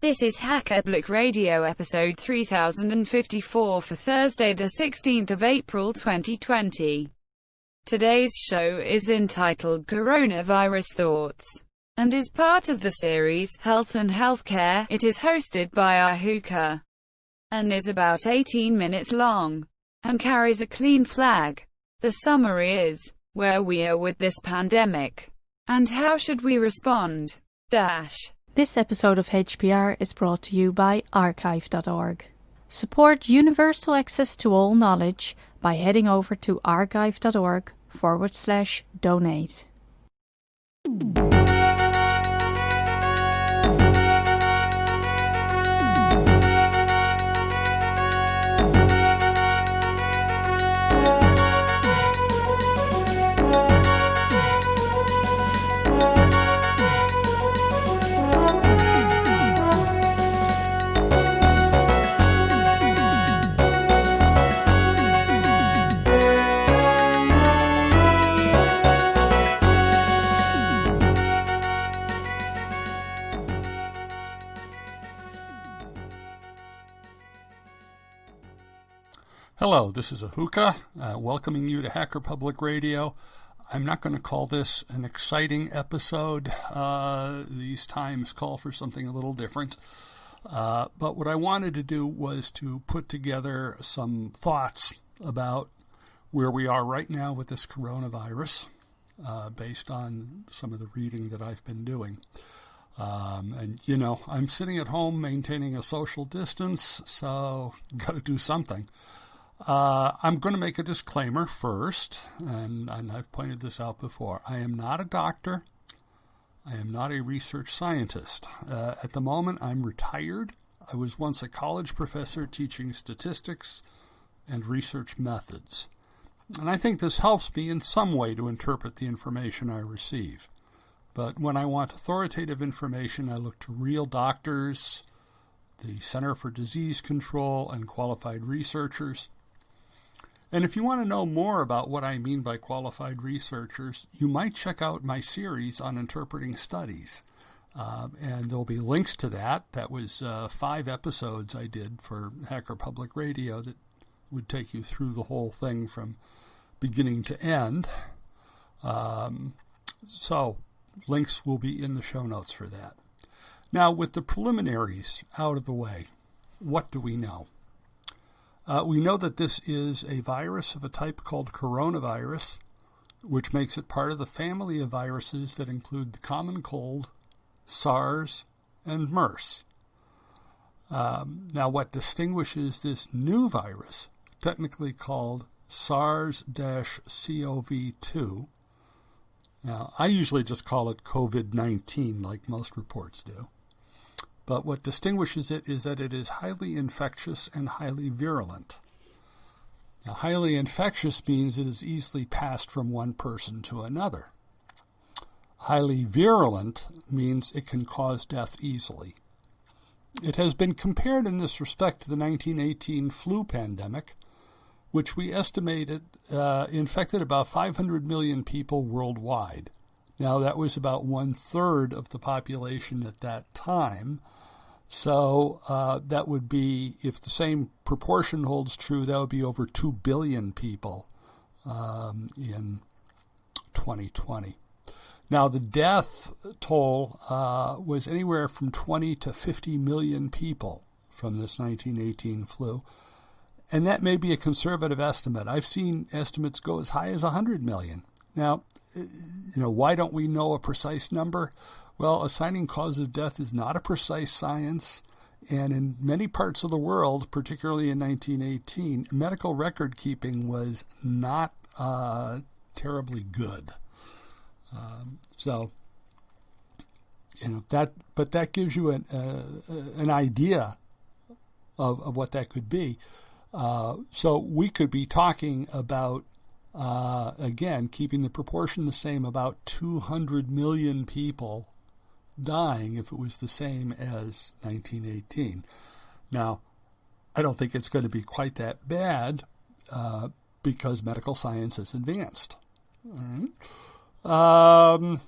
This is Hacker Public Radio episode 3054 for Thursday the 16th of April 2020. Today's show is entitled Coronavirus Thoughts and is part of the series Health and Healthcare. It is hosted by Ahuka and is about 18 minutes long and carries a clean flag. The summary is, where we are with this pandemic and how should we respond? This episode of HPR is brought to you by archive.org. Support universal access to all knowledge by heading over to archive.org/donate. Hello, this is Ahuka, welcoming you to Hacker Public Radio. I'm not going to call this an exciting episode. These times call for something a little different. But what I wanted to do was to put together some thoughts about where we are right now with this coronavirus, based on some of the reading that I've been doing. And, you know, I'm sitting at home maintaining a social distance, so got to do something. I'm going to make a disclaimer first, and I've pointed this out before. I am not a doctor. I am not a research scientist. At the moment, I'm retired. I was once a college professor teaching statistics and research methods. And I think this helps me in some way to interpret the information I receive. But when I want authoritative information, I look to real doctors, the Center for Disease Control, and qualified researchers. And if you want to know more about what I mean by qualified researchers, you might check out my series on interpreting studies. And there'll be links to that. That was 5 episodes I did for Hacker Public Radio that would take you through the whole thing from beginning to end. So links will be in the show notes for that. Now, with the preliminaries out of the way, what do we know? We know that this is a virus of a type called coronavirus, which makes it part of the family of viruses that include the common cold, SARS, and MERS. Now, what distinguishes this new virus, technically called SARS-CoV-2, now I usually just call it COVID-19 like most reports do. But what distinguishes it is that it is highly infectious and highly virulent. Now, highly infectious means it is easily passed from one person to another. Highly virulent means it can cause death easily. It has been compared in this respect to the 1918 flu pandemic, which we estimated infected about 500 million people worldwide. Now, that was about 1/3 of the population at that time. So that would be, if the same proportion holds true, that would be over 2 billion people in 2020. Now, the death toll was anywhere from 20 to 50 million people from this 1918 flu. And that may be a conservative estimate. I've seen estimates go as high as 100 million. Now, why don't we know a precise number? Well, assigning cause of death is not a precise science, and in many parts of the world, particularly in 1918, medical record keeping was not terribly good. That gives you an idea of what that could be. So we could be talking about, again, keeping the proportion the same, about 200 million people dying if it was the same as 1918. Now, I don't think it's going to be quite that bad because medical science has advanced. All right.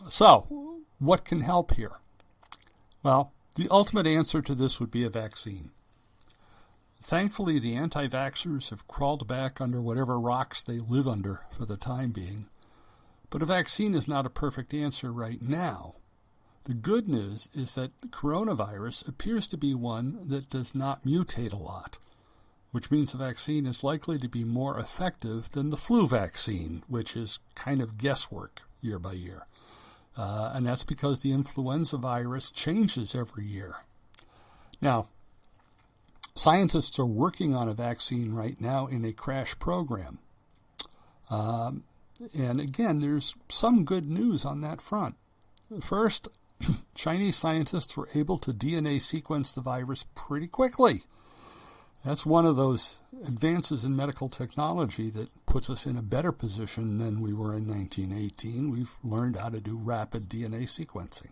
So, what can help here? Well, The ultimate answer to this would be a vaccine. Thankfully, the anti-vaxxers have crawled back under whatever rocks they live under for the time being. But a vaccine is not a perfect answer right now. The good news is that the coronavirus appears to be one that does not mutate a lot, which means the vaccine is likely to be more effective than the flu vaccine, which is kind of guesswork year by year. And that's because the influenza virus changes every year. Now, scientists are working on a vaccine right now in a crash program. And again, there's some good news on that front. First, Chinese scientists were able to DNA sequence the virus pretty quickly. That's one of those advances in medical technology that puts us in a better position than we were in 1918. We've learned how to do rapid DNA sequencing.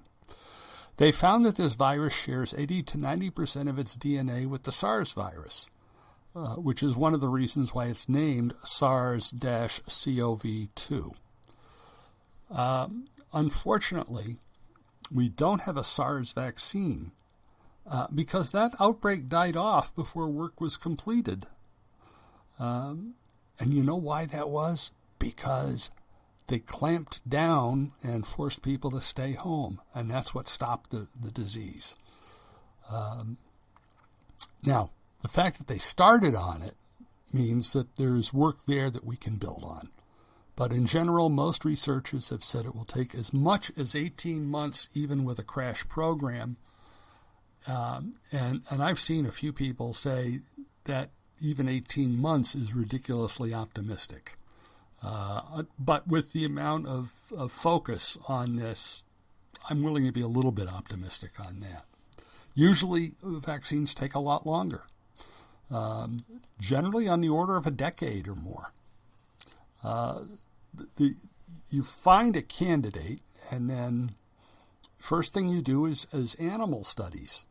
They found that this virus shares 80 to 90% of its DNA with the SARS virus, which is one of the reasons why it's named SARS-CoV-2. Unfortunately, we don't have a SARS vaccine because that outbreak died off before work was completed. And you know why that was? Because they clamped down and forced people to stay home, and that's what stopped the disease. Now, the fact that they started on it means that there's work there that we can build on. But in general, most researchers have said it will take as much as 18 months, even with a crash program. And I've seen a few people say that even 18 months is ridiculously optimistic. But with the amount of focus on this, I'm willing to be a little bit optimistic on that. Usually, vaccines take a lot longer, generally on the order of a decade or more. You find a candidate, and then first thing you do is animal studies,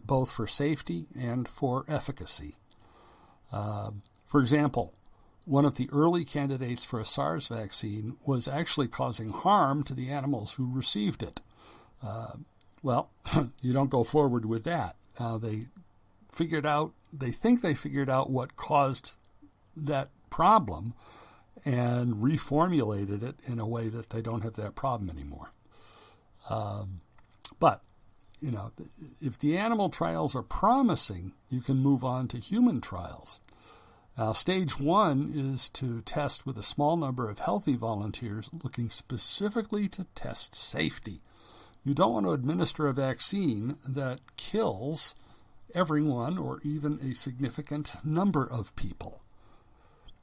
both for safety and for efficacy. For example, one of the early candidates for a SARS vaccine was actually causing harm to the animals who received it. Well, you don't go forward with that. They think they figured out what caused that problem and reformulated it in a way that they don't have that problem anymore. But, if the animal trials are promising, you can move on to human trials. Now, stage 1 is to test with a small number of healthy volunteers, looking specifically to test safety. You don't want to administer a vaccine that kills everyone or even a significant number of people.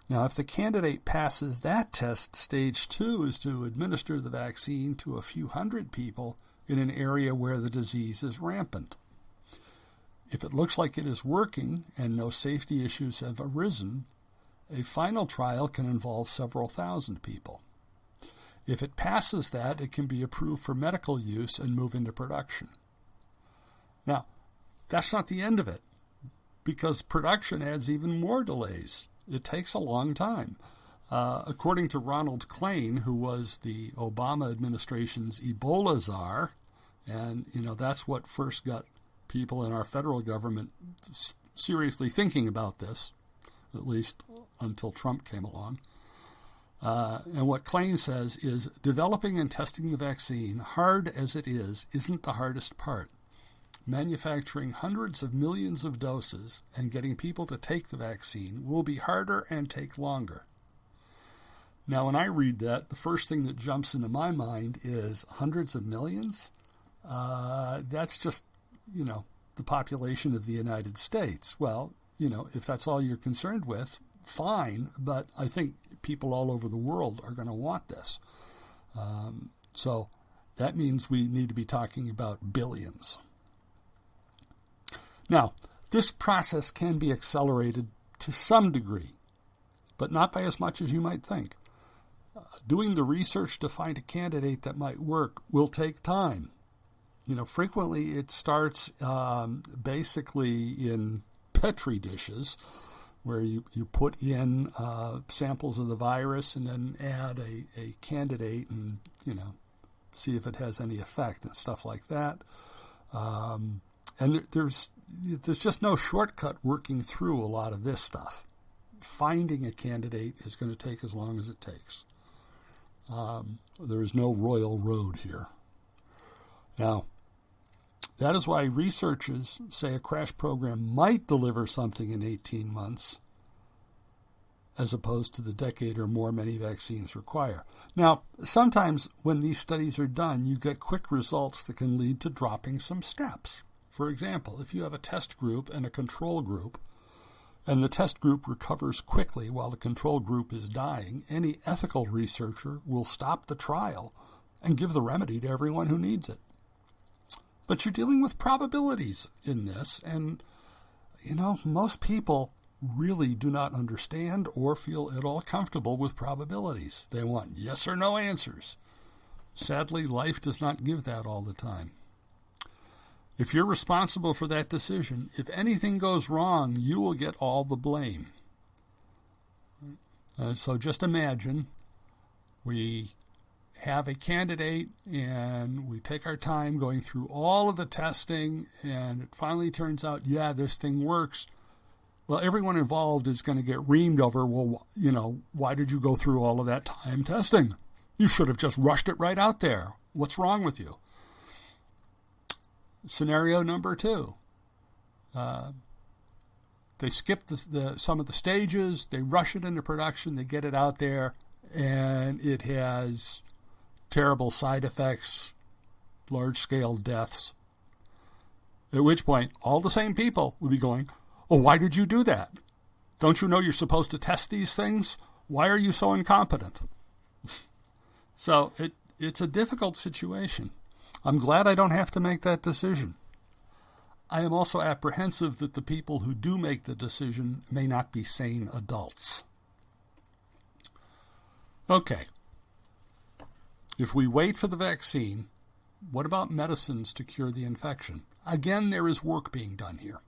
Now, if the candidate passes that test, stage 2 is to administer the vaccine to a few hundred people in an area where the disease is rampant. If it looks like it is working and no safety issues have arisen, a final trial can involve several thousand people. If it passes that, it can be approved for medical use and move into production. Now, that's not the end of it, because production adds even more delays. It takes a long time. According to Ronald Klain, who was the Obama administration's Ebola czar, and that's what first got people in our federal government seriously thinking about this, at least until Trump came along. And what Klain says is, developing and testing the vaccine, hard as it is, isn't the hardest part. Manufacturing hundreds of millions of doses and getting people to take the vaccine will be harder and take longer. Now, when I read that, the first thing that jumps into my mind is hundreds of millions? That's just, the population of the United States. Well, if that's all you're concerned with, fine, but I think people all over the world are going to want this. So that means we need to be talking about billions. Now, this process can be accelerated to some degree, but not by as much as you might think. Doing the research to find a candidate that might work will take time. Frequently it starts basically in Petri dishes, where you put in samples of the virus and then add a candidate and, see if it has any effect and stuff like that. And there's just no shortcut working through a lot of this stuff. Finding a candidate is going to take as long as it takes. There is no royal road here. Now, that is why researchers say a crash program might deliver something in 18 months, as opposed to the decade or more many vaccines require. Now, sometimes when these studies are done, you get quick results that can lead to dropping some steps. For example, if you have a test group and a control group, and the test group recovers quickly while the control group is dying, any ethical researcher will stop the trial and give the remedy to everyone who needs it. But you're dealing with probabilities in this, and, most people really do not understand or feel at all comfortable with probabilities. They want yes or no answers. Sadly, life does not give that all the time. If you're responsible for that decision, if anything goes wrong, you will get all the blame. So just imagine we have a candidate and we take our time going through all of the testing, and it finally turns out, yeah, this thing works. Well, everyone involved is going to get reamed over, well, why did you go through all of that time testing? You should have just rushed it right out there. What's wrong with you? Scenario number 2. They skip some of the stages, they rush it into production, they get it out there, and it has terrible side effects, large-scale deaths. At which point, all the same people would be going, oh, why did you do that? Don't you know you're supposed to test these things? Why are you so incompetent? So it's a difficult situation. I'm glad I don't have to make that decision. I am also apprehensive that the people who do make the decision may not be sane adults. Okay. If we wait for the vaccine, what about medicines to cure the infection? Again, there is work being done here.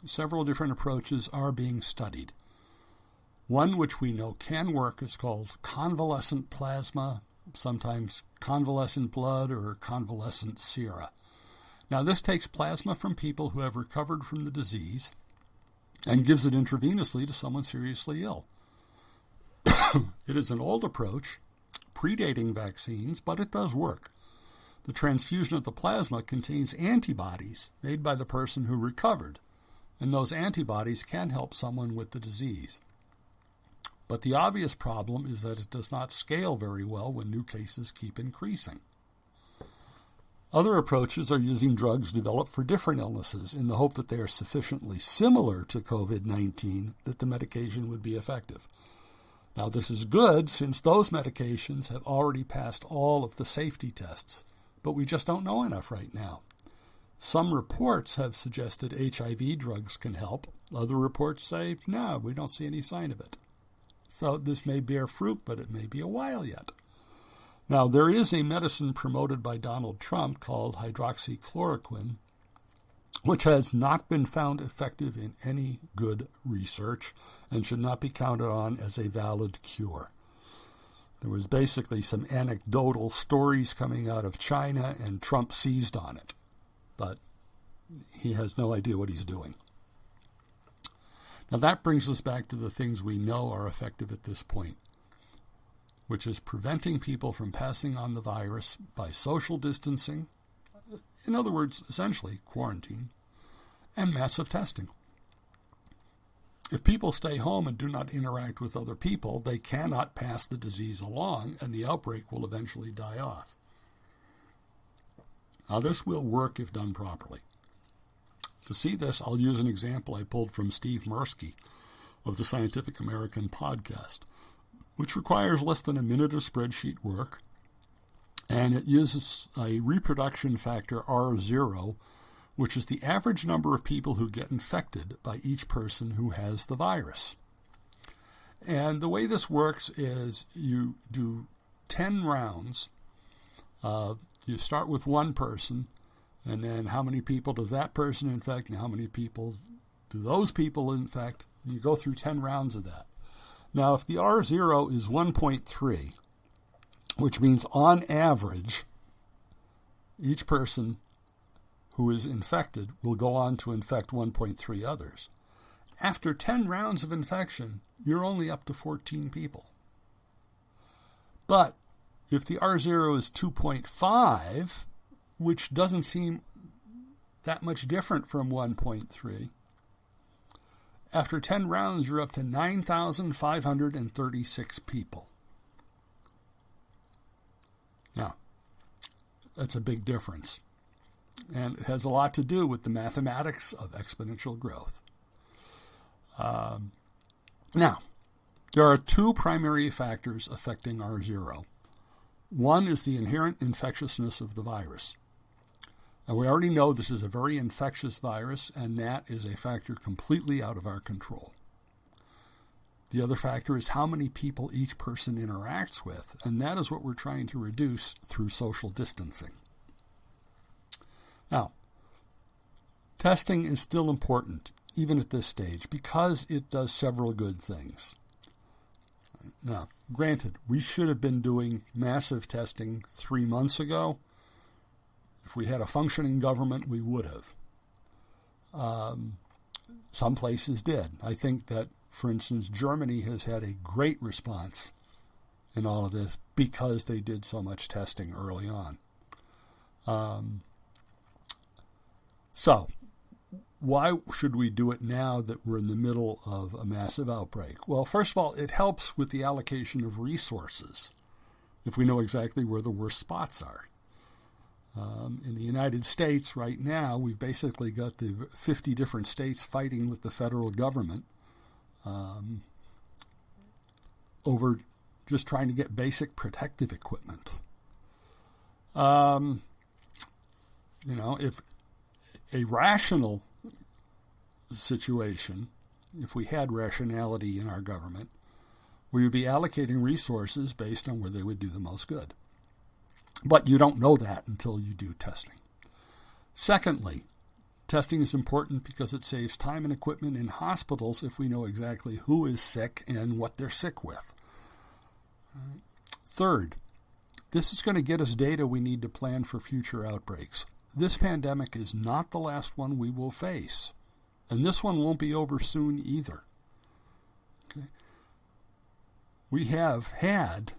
Several different approaches are being studied. One which we know can work is called convalescent plasma, sometimes convalescent blood or convalescent sera. Now, this takes plasma from people who have recovered from the disease and gives it intravenously to someone seriously ill. It is an old approach, predating vaccines, but it does work. The transfusion of the plasma contains antibodies made by the person who recovered, and those antibodies can help someone with the disease. But the obvious problem is that it does not scale very well when new cases keep increasing. Other approaches are using drugs developed for different illnesses in the hope that they are sufficiently similar to COVID-19 that the medication would be effective. Now, this is good since those medications have already passed all of the safety tests, but we just don't know enough right now. Some reports have suggested HIV drugs can help. Other reports say, no, we don't see any sign of it. So this may bear fruit, but it may be a while yet. Now, there is a medicine promoted by Donald Trump called hydroxychloroquine, which has not been found effective in any good research and should not be counted on as a valid cure. There was basically some anecdotal stories coming out of China, and Trump seized on it. But he has no idea what he's doing. Now that brings us back to the things we know are effective at this point, which is preventing people from passing on the virus by social distancing, in other words, essentially quarantine, and massive testing. If people stay home and do not interact with other people, they cannot pass the disease along, and the outbreak will eventually die off. Now, this will work if done properly. To see this, I'll use an example I pulled from Steve Mirsky of the Scientific American podcast, which requires less than a minute of spreadsheet work, and it uses a reproduction factor R0, which is the average number of people who get infected by each person who has the virus. And the way this works is you do 10 rounds. You start with one person, and then how many people does that person infect, and how many people do those people infect? You go through 10 rounds of that. Now, if the R0 is 1.3, which means on average, each person who is infected will go on to infect 1.3 others. After 10 rounds of infection, you're only up to 14 people. But if the R0 is 2.5, which doesn't seem that much different from 1.3, after 10 rounds, you're up to 9,536 people. Now, that's a big difference. And it has a lot to do with the mathematics of exponential growth. Now, there are two primary factors affecting R0. One is the inherent infectiousness of the virus. And we already know this is a very infectious virus, and that is a factor completely out of our control. The other factor is how many people each person interacts with, and that is what we're trying to reduce through social distancing. Now, testing is still important, even at this stage, because it does several good things. Now, granted, we should have been doing massive testing 3 months ago. If we had a functioning government, we would have. Some places did. I think that, for instance, Germany has had a great response in all of this because they did so much testing early on. So, why should we do it now that we're in the middle of a massive outbreak? Well, first of all, it helps with the allocation of resources if we know exactly where the worst spots are. In the United States right now, we've basically got the 50 different states fighting with the federal government over just trying to get basic protective equipment. If a rational situation, if we had rationality in our government, we would be allocating resources based on where they would do the most good. But you don't know that until you do testing. Secondly, testing is important because it saves time and equipment in hospitals if we know exactly who is sick and what they're sick with. Third, this is going to get us data we need to plan for future outbreaks. This pandemic is not the last one we will face, and this one won't be over soon either. Okay. We have had,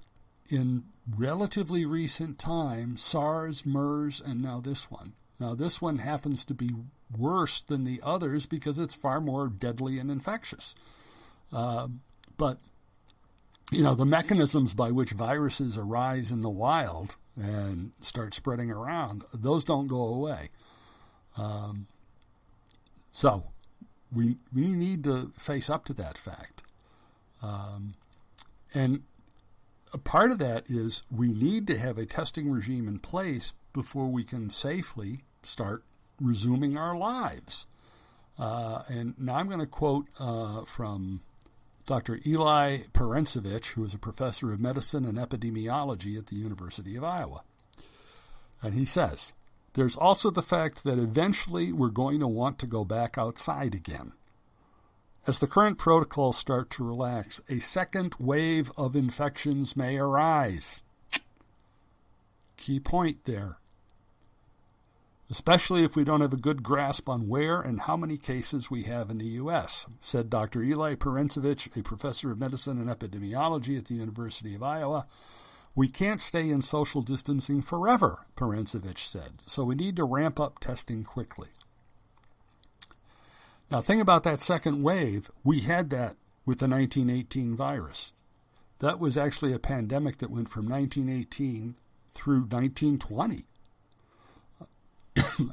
in relatively recent time, SARS, MERS, and now this one. Now this one happens to be worse than the others because it's far more deadly and infectious. But the mechanisms by which viruses arise in the wild and start spreading around, those don't go away. So we need to face up to that fact. And a part of that is we need to have a testing regime in place before we can safely start resuming our lives. And now I'm going to quote from Dr. Eli Perencevich, who is a professor of medicine and epidemiology at the University of Iowa. And he says, "There's also the fact that eventually we're going to want to go back outside again. As the current protocols start to relax, a second wave of infections may arise." Key point there. "Especially if we don't have a good grasp on where and how many cases we have in the U.S., said Dr. Eli Perencevich, a professor of medicine and epidemiology at the University of Iowa. "We can't stay in social distancing forever," Perencevich said, "so we need to ramp up testing quickly." Now, think about that second wave. We had that with the 1918 virus. That was actually a pandemic that went from 1918 through 1920.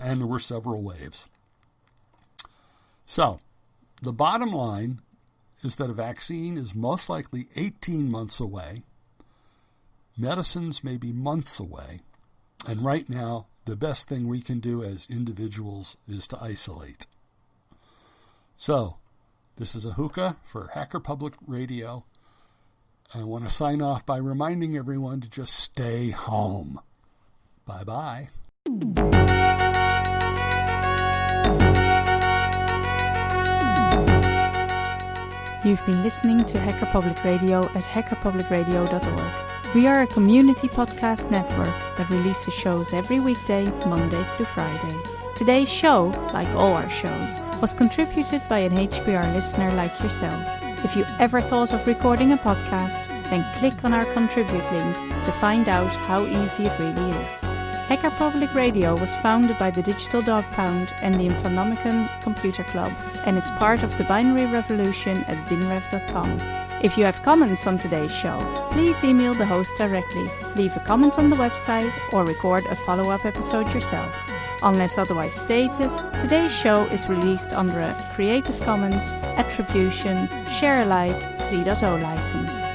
And there were several waves. So, the bottom line is that a vaccine is most likely 18 months away. Medicines may be months away. And right now, the best thing we can do as individuals is to isolate. So, this is Ahuka for Hacker Public Radio. I want to sign off by reminding everyone to just stay home. Bye-bye. You've been listening to Hacker Public Radio at hackerpublicradio.org. We are a community podcast network that releases shows every weekday, Monday through Friday. Today's show, like all our shows, was contributed by an HPR listener like yourself. If you ever thought of recording a podcast, then click on our contribute link to find out how easy it really is. Hacker Public Radio was founded by the Digital Dog Pound and the Infonomicon Computer Club and is part of the binary revolution at binrev.com. If you have comments on today's show, please email the host directly, leave a comment on the website, or record a follow-up episode yourself. Unless otherwise stated, today's show is released under a Creative Commons Attribution Share Alike 3.0 license.